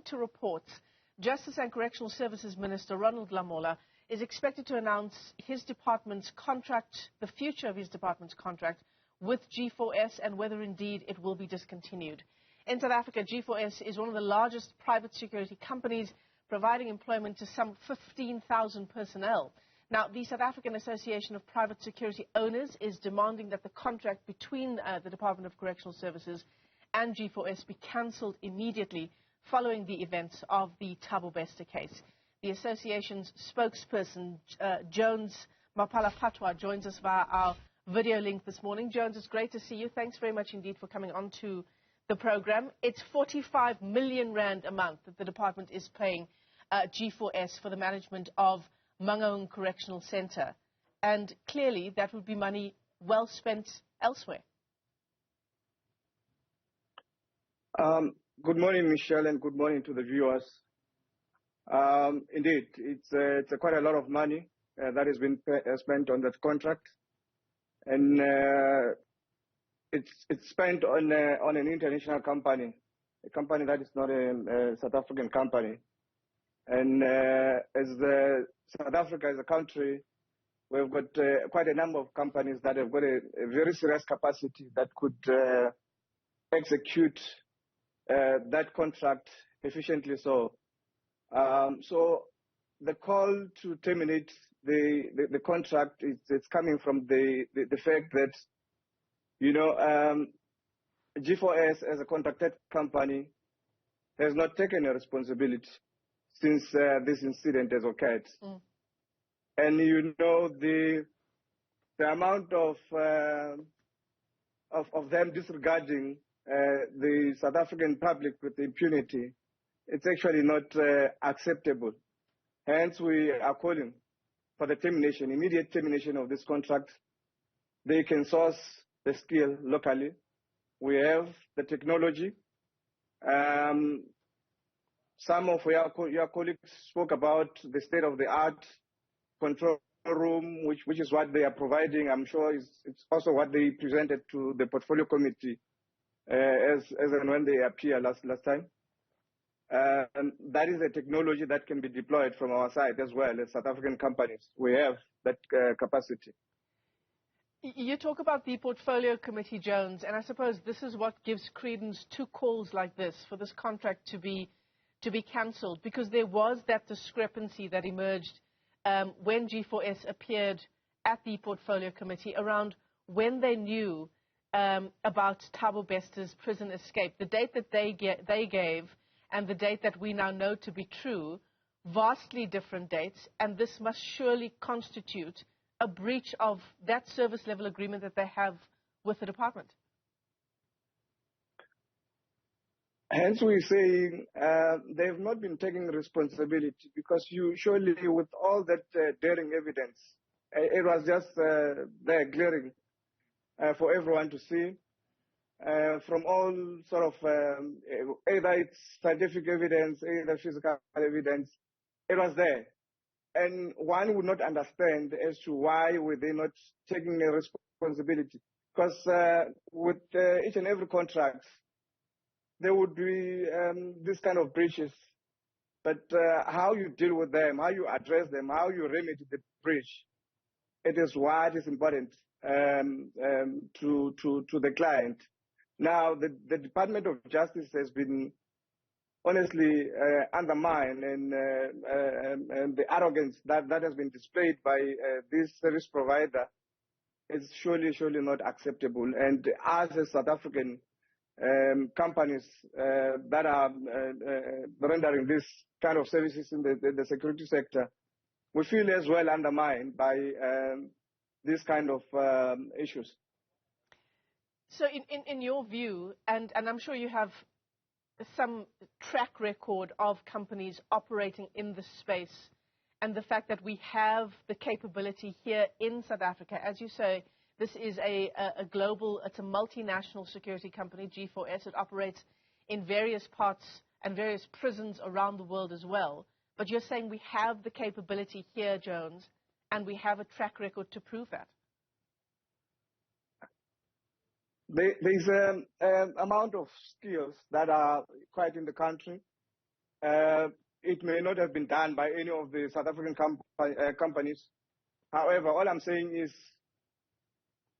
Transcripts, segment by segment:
to reports, Justice and Correctional Services Minister Ronald Lamola is expected to announce his department's contract, the future of his department's contract with G4S and whether indeed it will be discontinued. In South Africa, G4S is one of the largest private security companies, providing employment to some 15,000 personnel. Now, the South African Association of Private Security Owners is demanding that the contract between the Department of Correctional Services and G4S be cancelled immediately following the events of the Thabo Bester case. The association's spokesperson, Jones Maphalaphatswa, joins us via our video link this morning. Jones, it's great to see you. Thanks very much indeed for coming on to the program. It's 45 million rand a month that the department is paying G4S for the management of Mangaung Correctional Centre. And clearly that would be money well spent elsewhere. Good morning, Michelle, and good morning to the viewers. Indeed, it's quite a lot of money that has been spent on that contract, and it's spent on an international company, a company that is not a South African company. And as South Africa as a country, we've got quite a number of companies that have got a very serious capacity that could execute that contract efficiently. So the call to terminate the contract it's coming from the fact that, you know, G4S as a contracted company has not taken a responsibility since this incident has occurred. And you know, the amount of them disregarding the South African public with impunity, it's actually not acceptable. Hence, we are calling for the termination, immediate termination of this contract. They can source the skill locally. We have the technology. Some of your colleagues spoke about the state-of-the-art control room, which is what they are providing. I'm sure it's also what they presented to the portfolio committee as and when they appear last time. And that is a technology that can be deployed from our side as well as South African companies. We have that capacity. You talk about the portfolio committee, Jones, and I suppose this is what gives credence to calls like this for this contract to be cancelled, because there was that discrepancy that emerged when G4S appeared at the portfolio committee around when they knew about Thabo Bester's prison escape. The date that they gave and the date that we now know to be true, vastly different dates, and this must surely constitute a breach of that service level agreement that they have with the department. Hence, we're saying they have not been taking responsibility, because you surely, with all that daring evidence, it was just there glaring for everyone to see. From all sort of, either it's scientific evidence, either physical evidence, it was there. And one would not understand as to why were they not taking a responsibility. Because with each and every contract, there would be this kind of breaches. But how you deal with them, how you address them, how you remedy the breach, it is what is important to the client. Now, the Department of Justice has been honestly undermined, and the arrogance that has been displayed by this service provider is surely not acceptable. And as a South African companies that are rendering this kind of services in the security sector, we feel as well undermined by these kind of issues. So in your view, and I'm sure you have some track record of companies operating in this space, and the fact that we have the capability here in South Africa, as you say, this is a global, it's a multinational security company, G4S. It operates in various parts and various prisons around the world as well. But you're saying we have the capability here, Jones, and we have a track record to prove that. There's an amount of skills that are quite in the country. it may not have been done by any of the South African companies. However, all I'm saying is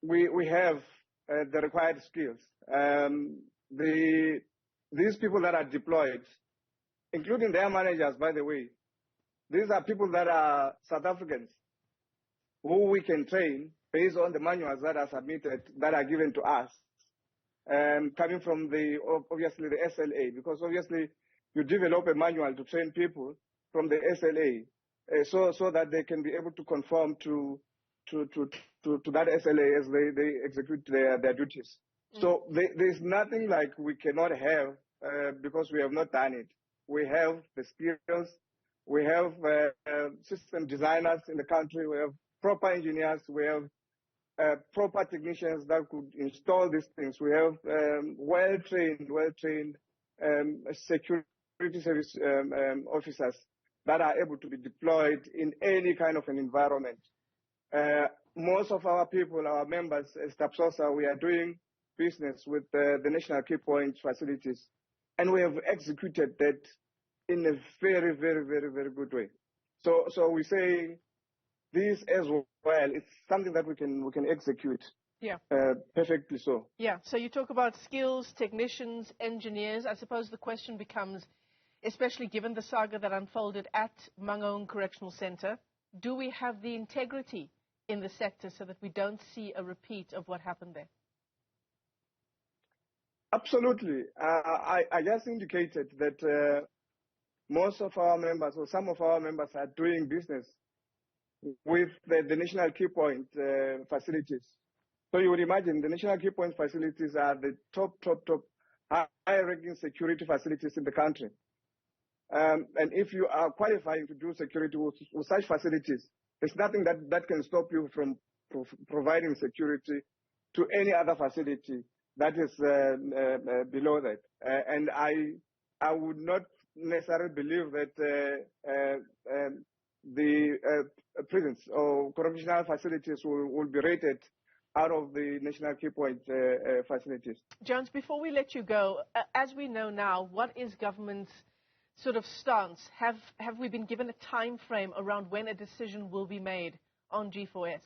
we have the required skills. These people that are deployed, including their managers, by the way, these are people that are South Africans who we can train based on the manuals that are submitted, that are given to us, coming from obviously the SLA, because obviously you develop a manual to train people from the SLA, so that they can be able to conform to that SLA as they execute their duties. So there's nothing like we cannot have because we have not done it. We have the skills. We have system designers in the country. We have proper engineers. We have proper technicians that could install these things. We have well-trained security service officers that are able to be deployed in any kind of an environment. Most of our people, our members, as TAPSOSA, we are doing business with the National Key Point facilities, and we have executed that in a very, very, very, very good way. So we say this as well. It's something that we can execute. Yeah. Perfectly so. Yeah. So you talk about skills, technicians, engineers. I suppose the question becomes, especially given the saga that unfolded at Mangaung Correctional Center, do we have the integrity in the sector so that we don't see a repeat of what happened there? Absolutely. I just indicated that most of our members, or some of our members, are doing business with the National Key Point facilities. So you would imagine the National Key Point facilities are the top high-ranking security facilities in the country. And if you are qualifying to do security with such facilities, there's nothing that can stop you from providing security to any other facility that is below that. And I would not necessarily believe that the prisons or correctional facilities will be rated out of the National Key Point facilities. Jones, before we let you go, as we know now, what is government's sort of stance? Have we been given a time frame around when a decision will be made on G4S?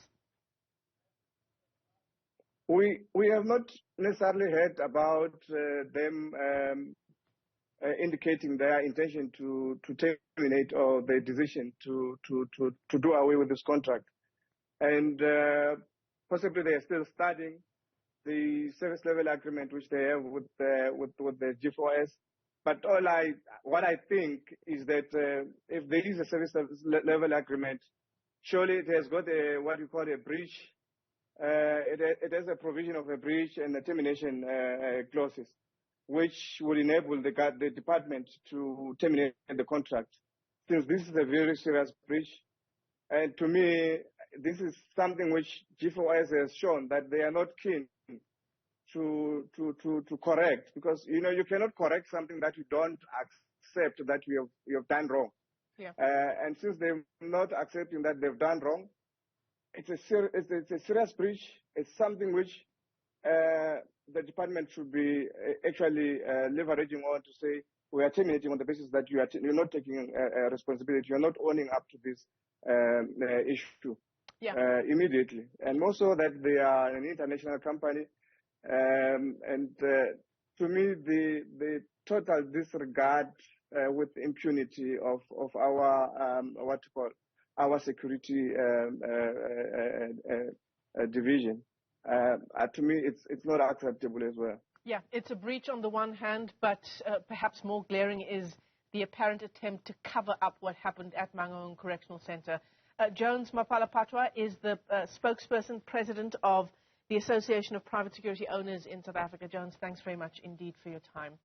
We have not necessarily heard about them indicating their intention to terminate or their decision to do away with this contract. And possibly they are still studying the service level agreement which they have with the G4S. But what I think is that if there is a service level agreement, surely it has got what we call a breach. It has a provision of a breach and a termination clauses, which will enable the department to terminate the contract, since this is a very serious breach. And to me, this is something which G4S has shown that they are not keen to correct, because you cannot correct something that you don't accept that you have done wrong. Yeah. And since they're not accepting that they've done wrong, it's a serious breach. It's something which the department should be actually leveraging on to say we are terminating on the basis that you're not taking responsibility, you're not owning up to this issue. Yeah. Immediately, and also that they are an international company. And to me, the total disregard with impunity of our our security division, to me, it's not acceptable as well. Yeah, it's a breach on the one hand, but perhaps more glaring is the apparent attempt to cover up what happened at Mangaung Correctional Center. Jones Maphalaphatswa is the spokesperson, president of the Association of Private Security Owners in South Africa. Jones, thanks very much indeed for your time.